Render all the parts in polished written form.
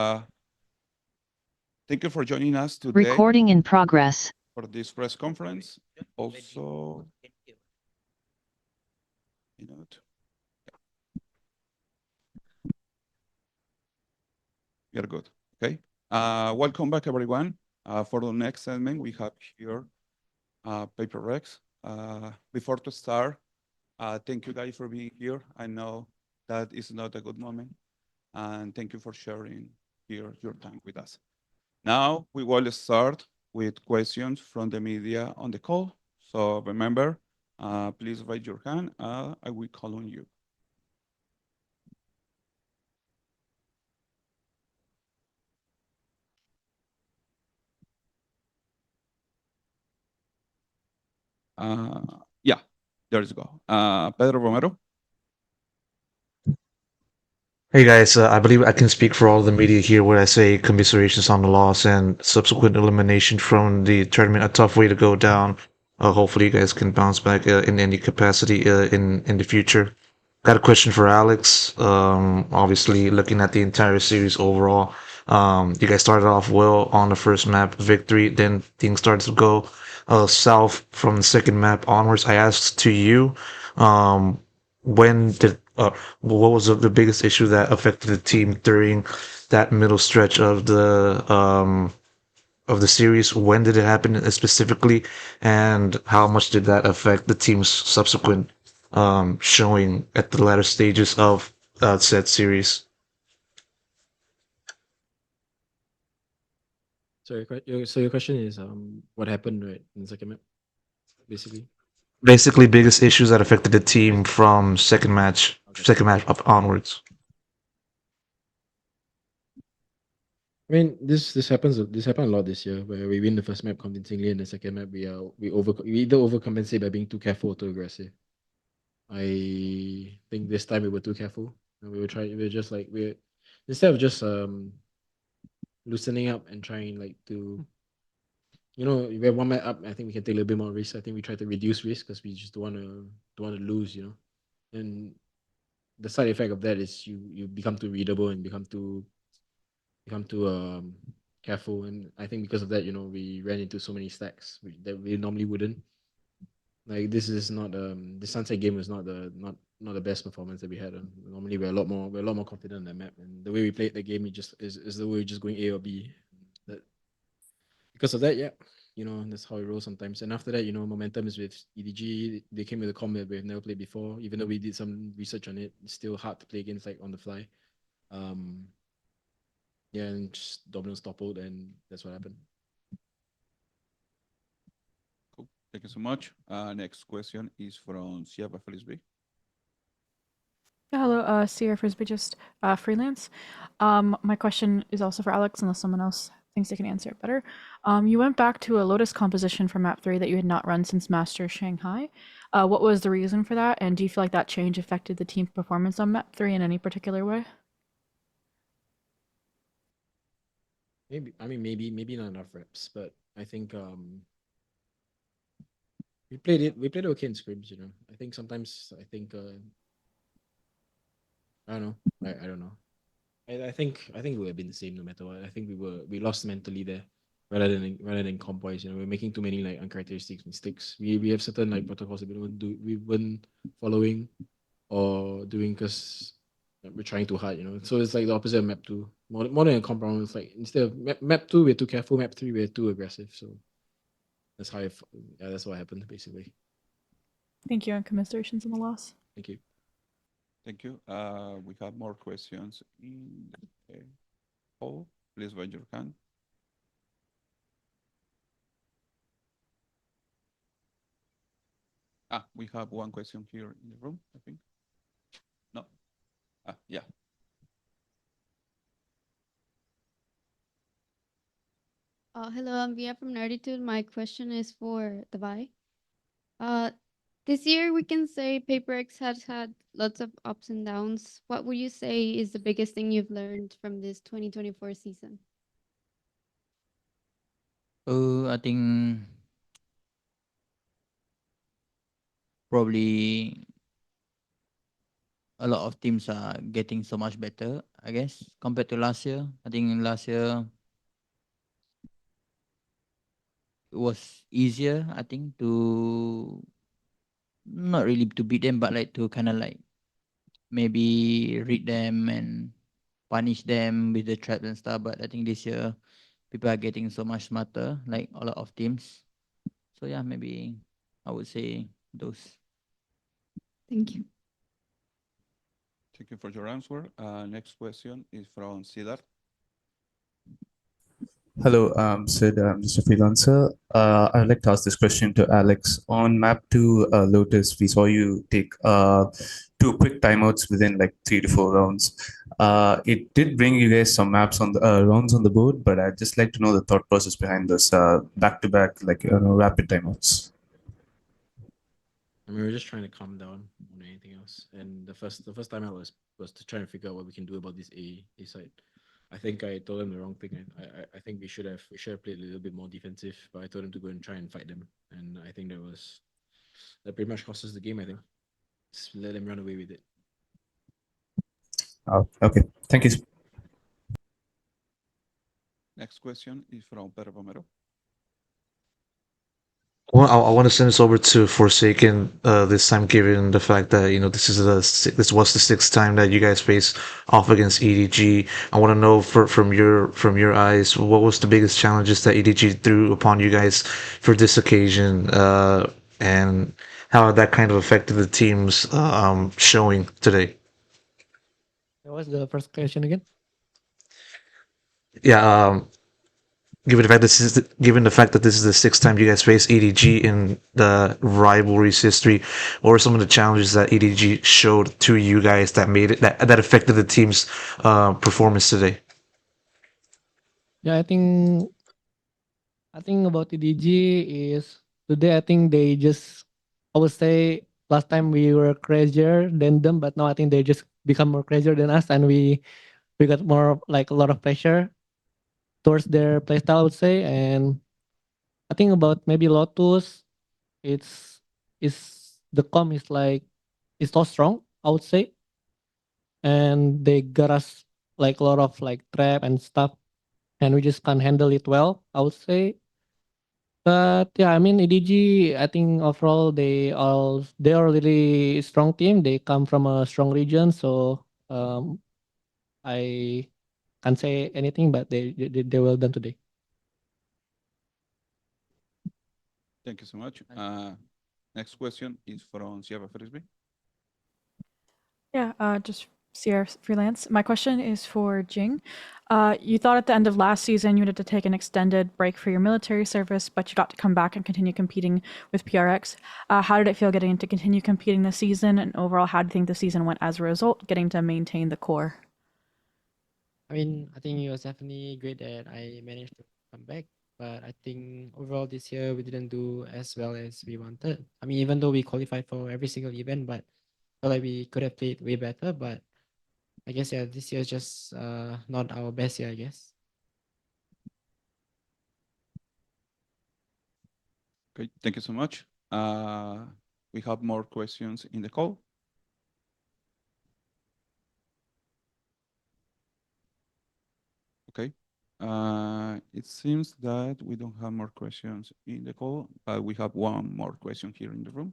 Thank you for joining us today Recording in progress. for this press conference. Also, you know, you're good. Okay. Welcome back, everyone. For the next segment, we have here PRX. Before to start, thank you guys for being here. I know that is not a good moment, and thank you for sharing here your time with us. Now we will start with questions from the media on the call. So remember, please raise your hand. I will call on you. Yeah, there you go. Pedro Romero. Hey guys, I believe I can speak for all the media here when I say commiserations on the loss and subsequent elimination from the tournament. A tough way to go down. Hopefully you guys can bounce back in any capacity in the future. Got a question for Alex. Obviously, looking at the entire series overall, you guys started off well on the first map victory. Then things started to go south from the second map onwards. I asked to you, when did what was the biggest issue that affected the team during that middle stretch of the series? When did it happen specifically, and how much did that affect the team's subsequent showing at the latter stages of said series? So your question is what happened right in the second map, basically. Basically, biggest issues that affected the team from second match up onwards. I mean, this happened a lot this year, where we win the first map convincingly, and the second map we either overcompensate by being too careful or too aggressive. I think this time we were too careful, and we were just like we instead of just loosening up and trying like to, we have one map up. I think we can take a little bit more risk. I think we try to reduce risk because we just don't want to lose, and the side effect of that is you become too readable and become too careful. And I think because of that, we ran into so many stacks that we normally wouldn't. Like this is not the sunset game was not the best performance that we had. Normally we're a lot more confident in that map, and the way we played the game is the way we're just going A or B. That because of that, yeah, that's how it rolls sometimes. And after that, momentum is with EDG. They came with a combat we've never played before. Even though we did some research on it, it's still hard to play against like on the fly. Yeah, and just dominance toppled, and that's what happened. Cool. Thank you so much. Next question is from Sierra Frisbee. Yeah, hello, Sierra Frisbee, just freelance. My question is also for Alex, unless someone else thinks they can answer it better. You went back to a Lotus composition for map 3 that you had not run since Master Shanghai. What was the reason for that, and do you feel like that change affected the team's performance on map 3 in any particular way? Maybe not enough reps, but I think we played okay in scrims. I think sometimes I don't know. I don't know. I think it would have been the same no matter what. I think we lost mentally there rather than comp wise. We're making too many like uncharacteristic mistakes. We have certain like protocols that we weren't following or doing because we're trying too hard. So it's like the opposite of map 2. More than a comp problem, it's like instead of map 2 we're too careful, map 3 we're too aggressive. So that's what happened basically. Thank you, and commiserations on the loss. Thank you. Thank you. We have more questions in the poll. Please raise your hand. We have one question here in the room, I think. No. Yeah. Hello, I'm Via from Nerditude. My question is for the Vi. This year we can say PaperX has had lots of ups and downs. What would you say is the biggest thing you've learned from this 2024 season? I think probably a lot of teams are getting so much better, I guess, compared to last year. I think last year it was easier, I think, to not really to beat them, but like to kind of like maybe read them and punish them with the traps and stuff. But I think this year people are getting so much smarter, like a lot of teams. So yeah, maybe I would say those. Thank you. Thank you for your answer. Next question is from Siddharth. Hello, Sid. I'm just a freelancer. I'd like to ask this question to Alex. On map 2 Lotus, we saw you take two quick timeouts within like 3 to 4 rounds. It did bring you guys some maps on the rounds on the board, but I'd just like to know the thought process behind those back-to-back, like rapid timeouts. I mean, we're just trying to calm down more than anything else. And the first time I was to try and figure out what we can do about this A side. I think I told him the wrong thing. I think we should have played a little bit more defensive, but I told him to go and try and fight them. And I think that pretty much cost us the game, I think. Just let them run away with it. Okay, thank you. Next question is from Pedro Romero. Well, I want to send this over to Forsaken this time, given the fact that this was the sixth time that you guys face off against EDG. I want to know from your eyes, what was the biggest challenges that EDG threw upon you guys for this occasion, and how that kind of affected the team's showing today. What was the first question again? Yeah, given the fact that this is the sixth time you guys face EDG in the rivalry's history, what were some of the challenges that EDG showed to you guys that made it that affected the team's performance today? Yeah, I think about EDG is today. I think they just, I would say last time we were crazier than them, but now I think they just become more crazier than us, and we got more like a lot of pressure towards their playstyle, I would say. And I think about maybe Lotus, it's the com is like it's so strong, I would say, and they got us like a lot of like trap and stuff, and we just can't handle it well, I would say. But yeah, I mean EDG, I think overall they are really strong team. They come from a strong region, so I can't say anything, but they well done today. Thank you so much. Next question is from Sierra Frisbee. Yeah, just Sierra Freelance. My question is for Jinggg. You thought at the end of last season you needed to take an extended break for your military service, but you got to come back and continue competing with PRX. How did it feel getting to continue competing this season? And overall, how do you think the season went as a result, getting to maintain the core? I mean, I think it was definitely great that I managed to come back. But I think overall this year we didn't do as well as we wanted. I mean, even though we qualified for every single event, but I felt like we could have played way better. But I guess yeah, this year is just not our best year, I guess. Okay, thank you so much. We have more questions in the call. Okay. It seems that we don't have more questions in the call, but we have one more question here in the room.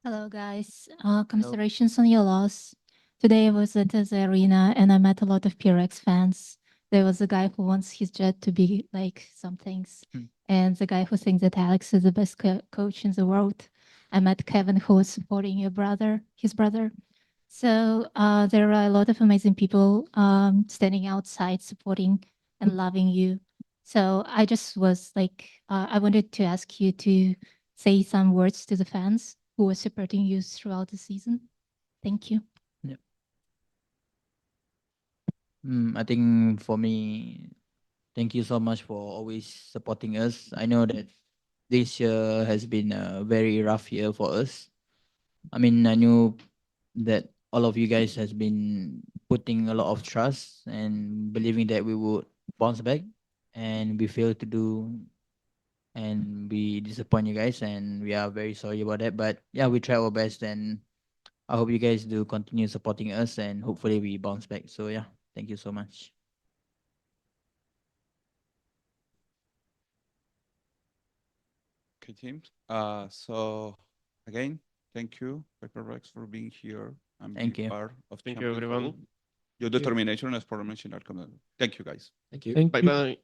Hello, guys. Commiserations on your loss. Today I was at the arena and I met a lot of PRX fans. There was a guy who wants his jet to be like some things, and the guy who thinks that Alex is the best coach in the world. I met Kevin, who was supporting his brother. So there are a lot of amazing people standing outside supporting and loving you. So I just was like, I wanted to ask you to say some words to the fans who were supporting you throughout the season. Thank you. Yeah. I think for me, thank you so much for always supporting us. I know that this year has been a very rough year for us. I mean, I knew that all of you guys has been putting a lot of trust and believing that we would bounce back, and we failed to do and we disappoint you guys, and we are very sorry about that. But yeah, we try our best, and I hope you guys do continue supporting us, and hopefully we bounce back. So yeah, thank you so much. Okay, team. So again, thank you, PRX, for being here and Thank being you. part of Thank you, Champions everyone. Bowl. Your determination as professional commander. Thank you, guys. Thank you. Thank Bye you. bye.